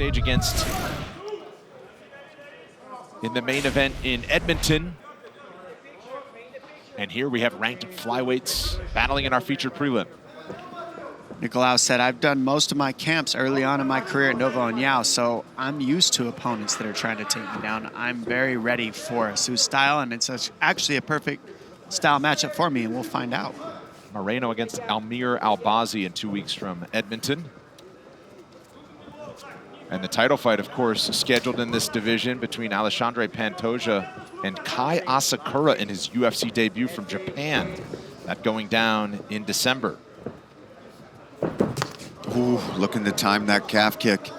stage against in the main event in Edmonton. And here we have ranked flyweights battling in our featured prelim. Nicolau said, I've done most of my camps early on in my career at Novo and Yao, so I'm used to opponents that are trying to take me down. I'm very ready for a Sue style, and it's actually a perfect style matchup for me, and we'll find out. Moreno against Almir Albazi in 2 weeks from Edmonton. And the title fight, of course, scheduled in this division between Alexandre Pantoja and Kai Asakura in his UFC debut from Japan. That going down in December. Ooh, looking to time that calf kick.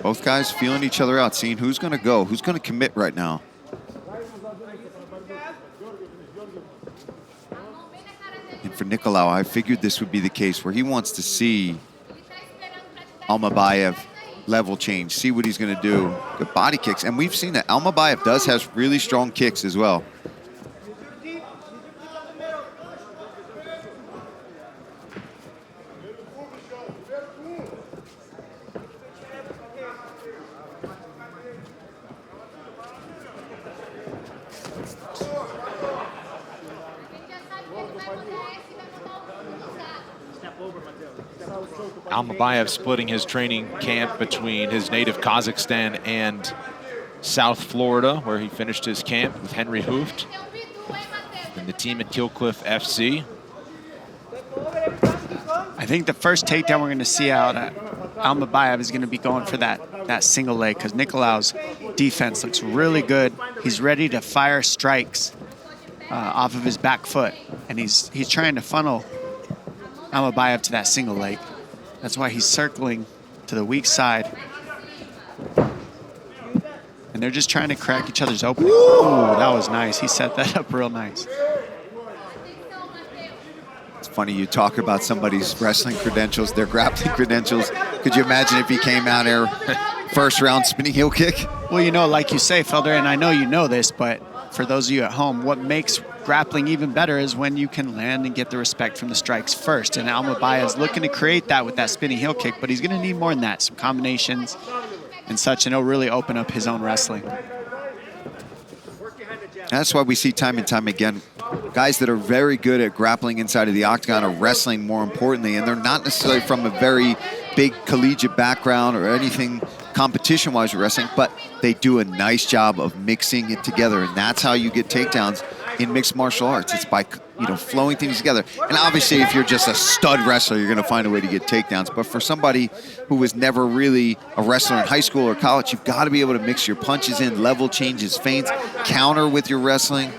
Both guys feeling each other out, seeing who's going to go, who's going to commit right now. And for Nicolau, I figured this would be the case where he wants to see Almabayev level change, see what he's going to do. Good body kicks, and we've seen that Almabayev does have really strong kicks as well. Almabayev splitting his training camp between his native Kazakhstan and South Florida, where he finished his camp with Henry Hooft and the team at Killcliff FC. I think the first takedown we're going to see out at Almabayev is going to be going for that single leg, because Nicolau's defense looks really good. He's ready to fire strikes off of his back foot, and he's trying to funnel Almabayev to that single leg. That's why he's circling to the weak side. And they're just trying to crack each other's openings. Ooh, that was nice. He set that up real nice. It's funny, you talk about somebody's wrestling credentials, their grappling credentials. Could you imagine if he came out there first round spinning heel kick? Well, you know, like you say, Felder, and I know you know this, but for those of you at home, what makes grappling even better is when you can land and get the respect from the strikes first. And Almabayev is looking to create that with that spinning heel kick, but he's going to need more than that, some combinations and such, and it'll really open up his own wrestling. That's why we see time and time again guys that are very good at grappling inside of the octagon or wrestling more importantly, and they're not necessarily from a very big collegiate background or anything competition-wise with wrestling, but they do a nice job of mixing it together, and that's how you get takedowns in mixed martial arts. It's by, you know, flowing things together. And obviously, if you're just a stud wrestler, you're going to find a way to get takedowns. But for somebody who was never really a wrestler in high school or college, you've got to be able to mix your punches in, level changes, feints, counter with your wrestling.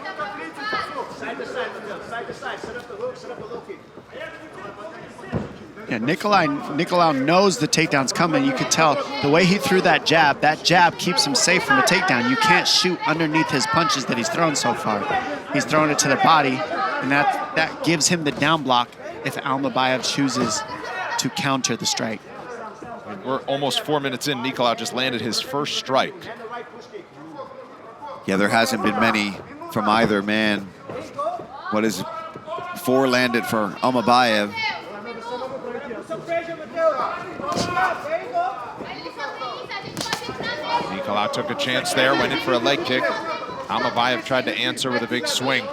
Yeah, Nicolau knows the takedown's coming. You could tell the way he threw that jab keeps him safe from a takedown. You can't shoot underneath his punches that he's thrown so far. He's thrown it to the body, and that gives him the down block if Almabayev chooses to counter the strike. We're almost 4 minutes in. Nicolau just landed his first strike. Yeah, there hasn't been many from either man. What is it? 4 landed for Almabayev. Nicolau took a chance there, went in for a leg kick. Almabayev tried to answer with a big swing.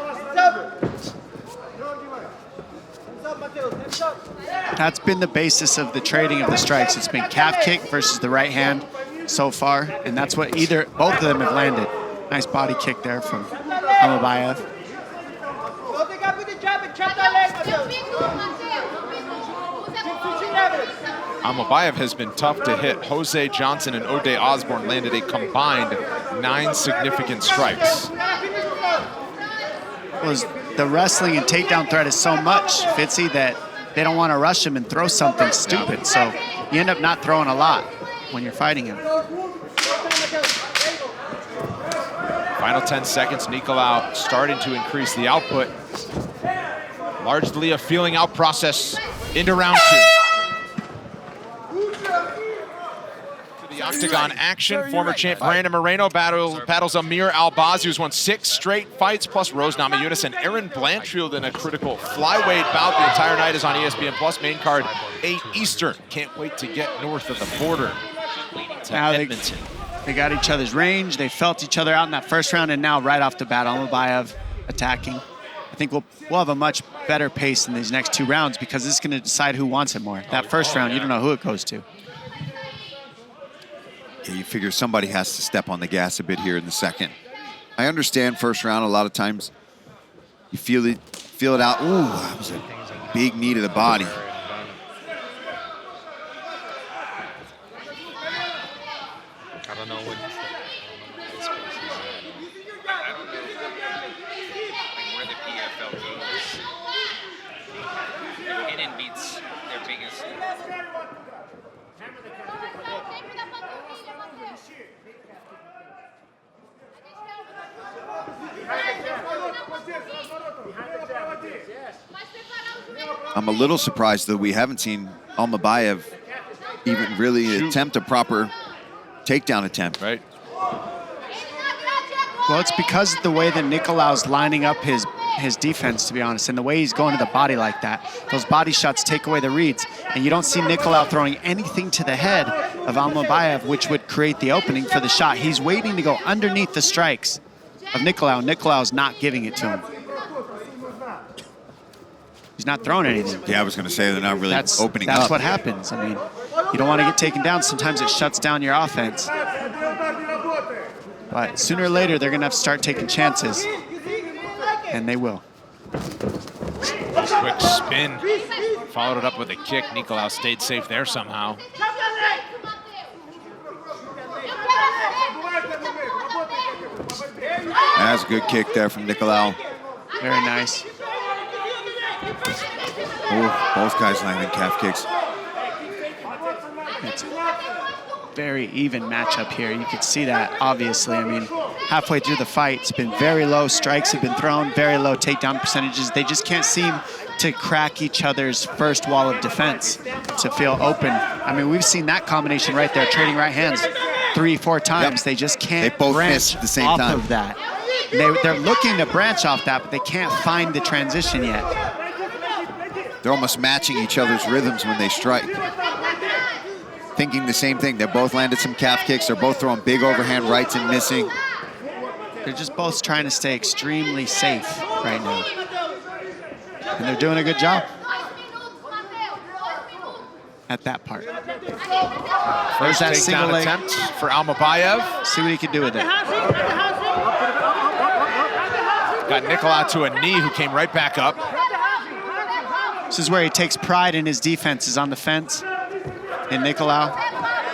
That's been the basis of the trading of the strikes. It's been calf kick versus the right hand so far, and that's what both of them have landed. Nice body kick there from Almabayev. Almabayev has been tough to hit. Jose Johnson and O'Day Osborne landed a combined 9 significant strikes. The wrestling and takedown threat is so much, Fitzy, that they don't want to rush him and throw something stupid. So you end up not throwing a lot when you're fighting him. Final 10 seconds, Nicolau starting to increase the output. Largely a feeling out process Into round 2. The octagon action. Former champ Brandon Moreno battles Amir Albazi, who's won 6 straight fights, plus Rose Namajunas and Aaron Blanchfield in a critical flyweight bout. The entire night is on ESPN Plus. Main card 8 Eastern. Can't wait to get north of the border to now Edmonton. They got each other's range. They felt each other out in that first round, and now right off the bat, Almabayev attacking. I think we'll have a much better pace in these next 2 rounds because this is going to decide who wants it more. That first round, you don't know who it goes to. Yeah, you figure somebody has to step on the gas a bit here in the second. I understand first round, a lot of times you feel it out. Ooh, that was a big knee to the body. I don't know what this place is I don't know like where the PFL goes. Hidden beats their biggest. I'm a little surprised that we haven't seen Almabayev even really attempt a proper takedown attempt. Right. Well, it's because of the way that Nicolau's lining up his defense, to be honest, and the way he's going to the body like that. Those body shots take away the reads, and you don't see Nicolau throwing anything to the head of Almabayev, which would create the opening for the shot. He's waiting to go underneath the strikes of Nicolau. Nicolau's not giving it to him. He's not throwing anything. Yeah, I was going to say they're not really opening up. That's what happens. I mean, you don't want to get taken down. Sometimes it shuts down your offense. But sooner or later, they're going to have to start taking chances. And they will. Quick spin. Followed it up with a kick. Nicolau stayed safe there somehow. That's a good kick there from Nicolau. Very nice. Oh, both guys landing calf kicks. It's a very even matchup here. You could see that, obviously. I mean, halfway through the fight, it's been very low. Strikes have been thrown, very low takedown percentages. They just can't seem to crack each other's first wall of defense to feel open. I mean, we've seen that combination right there, trading right hands 3-4 times. Yep. They just can't they both branch missed at the same off time. of that. They're looking to branch off that, but they can't find the transition yet. They're almost matching each other's rhythms when they strike. Thinking the same thing. They both landed some calf kicks. They're both throwing big overhand rights and missing. They're just both trying to stay extremely safe right now. And they're doing a good job at that part. First that takedown single leg attempt for Almabayev. See what he can do with it. Got Nicolau to a knee, who came right back up. This is where he takes pride in his defense, is on the fence. And Nicolau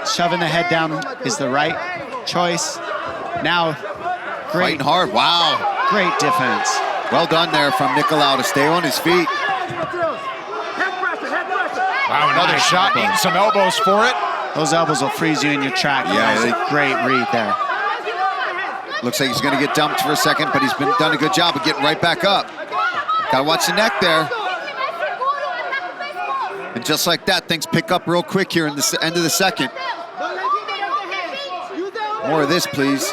shoving the head down is the right choice. Now, great. Fighting hard, wow. Great defense. Well done there from Nicolau to stay on his feet. Wow, another shot, eating some elbows for it. Those elbows will freeze you in your track. Yeah, great read there. Looks like he's going to get dumped for a second, but he's done a good job of getting right back up. Got to watch the neck there. And just like that, things pick up real quick here in the end of the second. More of this, please.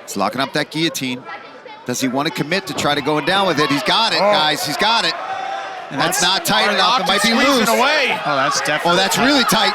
He's locking up that guillotine. Does he want to commit to try to going down with it? He's got it, guys. He's got it. And that's not tight enough. It might be loose. Away. Oh, that's definitely. Oh, that's really tight.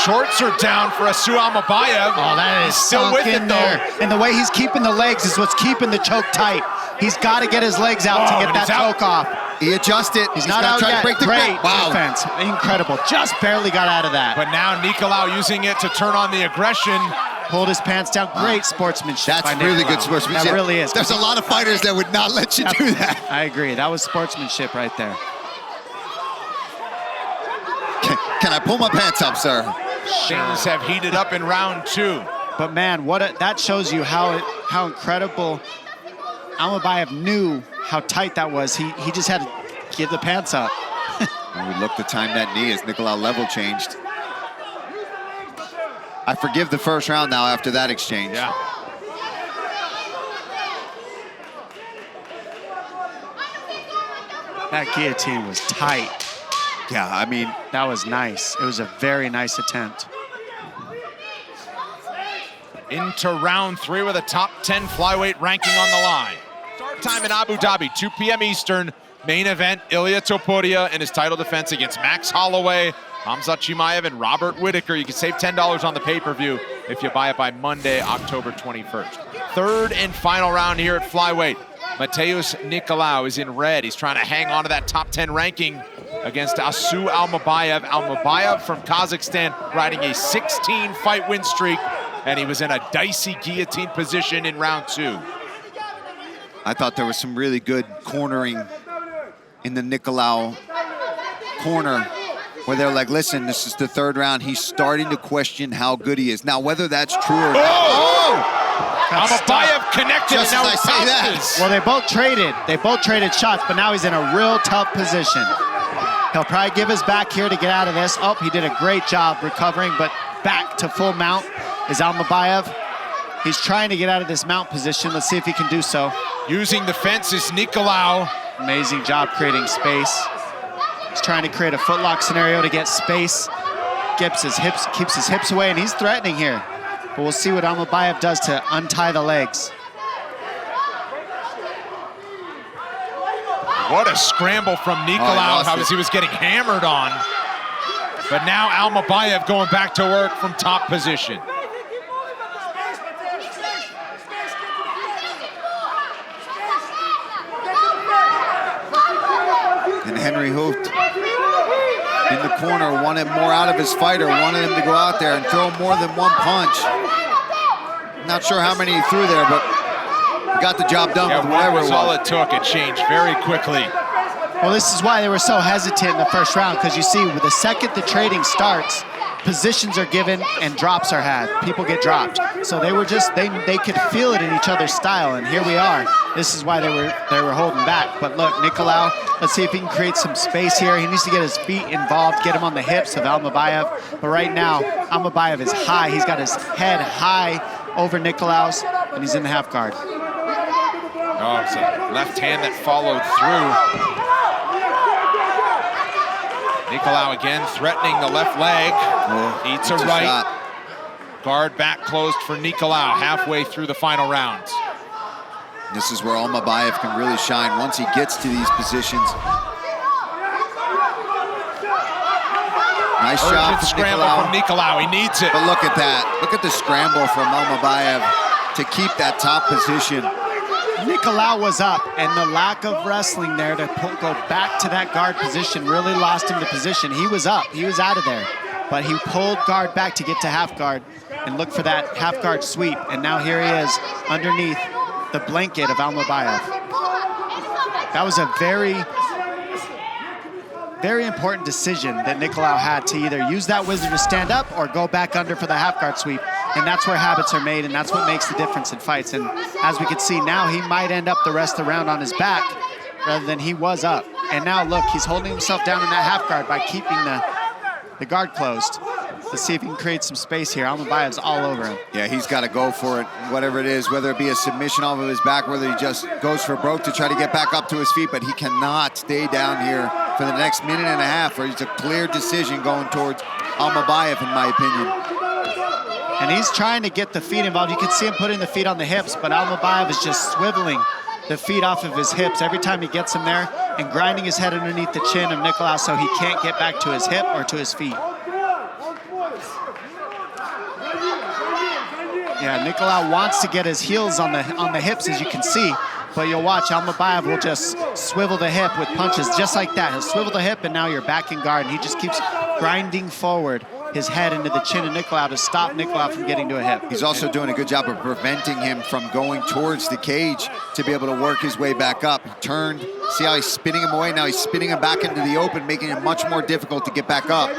Shorts are down for Asu Almabayev. Oh, that is still with it, there. And the way he's keeping the legs is what's keeping the choke tight. He's got to get his legs out to get that choke off. He adjusted. He's not out yet. To break the Great wow. defense. Incredible. Just barely got out of that. But now Nicolau using it to turn on the aggression. Pulled his pants down. Great sportsmanship. That's really good sportsmanship. That really is. There's a lot of fighters that would not let you do that. I agree. That was sportsmanship right there. Can I pull my pants up, sir? Things have heated up in round 2. But man, that shows you how incredible Almabayev knew how tight that was. He just had to give the pants up. And we look to time that knee as Nicolau level changed. I forgive the first round now after that exchange. Yeah. That guillotine was tight. Yeah, I mean, That was nice. It was a very nice attempt. Into round 3 with a top 10 flyweight ranking on the line. Start time in Abu Dhabi, 2 p.m. Eastern. Main event, Ilia Topuria in his title defense against Max Holloway, Hamzat Chimaev, and Robert Whittaker. You can save $10 on the pay-per-view if you buy it by Monday, October 21st. Third and final round here at flyweight. Matheus Nicolau is in red. He's trying to hang on to that top 10 ranking against Asu Almabayev. Almabayev from Kazakhstan riding a 16-fight win streak, and he was in a dicey guillotine position in round 2. I thought there was some really good cornering in the Nicolau corner where they're like, listen, this is the 3rd round. He's starting to question how good he is. Now, whether that's true or not. Oh! Almabayev connected, Just and now as he I say that. bounces. Well, they both traded. They both traded shots, but now he's in a real tough position. He'll probably give his back here to get out of this. Oh, he did a great job recovering, but back to full mount is Almabayev. He's trying to get out of this mount position. Let's see if he can do so. Using the fence is Nicolau. Amazing job creating space. He's trying to create a footlock scenario to get space. Keeps his hips away, and he's threatening here. But we'll see what Almabayev does to untie the legs. What a scramble from Nicolau, as he was getting hammered on. But now Almabayev going back to work from top position. And Henry Hooft in the corner wanted more out of his fighter, wanted him to go out there and throw more than one punch. Not sure how many he threw there, but he got the job done with whatever it was. All it took. It changed very quickly. Well, this is why they were so hesitant in the first round, because you see, with the second the trading starts, positions are given and drops are had. People get dropped. So they were just, they could feel it in each other's style, and here we are. This is why they were holding back. But look, Nicolau, let's see if he can create some space here. He needs to get his feet involved, get him on the hips of Almabayev. But right now, Almabayev is high. He's got his head high over Nicolau's, and he's in the half guard. Oh, it's a left hand that followed through. Nicolau again threatening the left leg. Eats a right. Shot. Guard back closed for Nicolau halfway through the final rounds. This is where Almabayev can really shine once he gets to these positions. Nice shot from Scramble Nicolau. from Nicolau. He needs it. But look at that. Look at the scramble from Almabayev to keep that top position. Nicolau was up, and the lack of wrestling there to go back to that guard position really lost him the position. He was up, he was out of there, but he pulled guard back to get to half guard and look for that half guard sweep, and now here he is underneath the blanket of Almabayev. That was a very, very important decision that Nicolau had to either use that wizard to stand up or go back under for the half guard sweep. And that's where habits are made, and that's what makes the difference in fights. And as we can see now, he might end up the rest of the round on his back rather than he was up. And now look, he's holding himself down in that half guard by keeping the guard closed. Let's see if he can create some space here. Almabayev's all over him. Yeah, he's got to go for it, whatever it is, whether it be a submission off of his back, whether he just goes for broke to try to get back up to his feet, but he cannot stay down here for the next minute and a half, where it's a clear decision going towards Almabayev, in my opinion. And he's trying to get the feet involved. You can see him putting the feet on the hips, but Almabayev is just swiveling the feet off of his hips every time he gets him there and grinding his head underneath the chin of Nicolau so he can't get back to his hip or to his feet. Yeah, Nicolau wants to get his heels on the hips, as you can see, but you'll watch Almabayev will just swivel the hip with punches just like that. He'll swivel the hip, and now you're back in guard, and he just keeps grinding forward his head into the chin of Nicolau to stop Nicolau from getting to a hip. He's also doing a good job of preventing him from going towards the cage to be able to work his way back up. He turned, see how he's spinning him away? Now he's spinning him back into the open, making it much more difficult to get back up.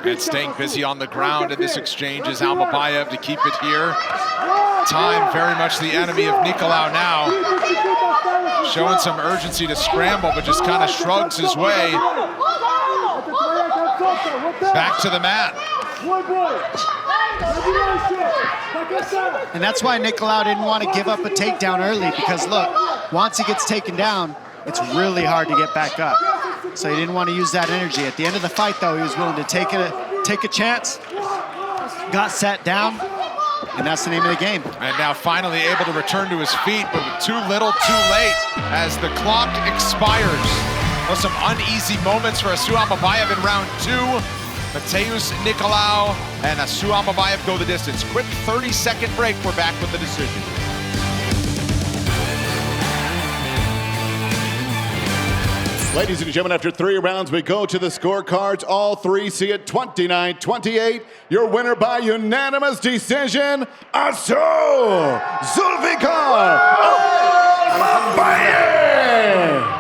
And staying busy on the ground in this exchange is Almabayev to keep it here. Time very much the enemy of Nicolau now. Showing some urgency to scramble, but just kind of shrugs his way back to the mat. And that's why Nicolau didn't want to give up a takedown early, because look, once he gets taken down, it's really hard to get back up. So he didn't want to use that energy. At the end of the fight, though, he was willing to take a chance, got sat down, and that's the name of the game. And now finally able to return to his feet, but with too little, too late, as the clock expires. Well, some uneasy moments for Asu Almabayev in round 2. Matheus, Nicolau, and Asu Almabayev go the distance. Quick 30-second break. We're back with the decision. Ladies and gentlemen, after 3 rounds, we go to the scorecards. All 3 see it 29-28. Your winner by unanimous decision, Asu Almabayev!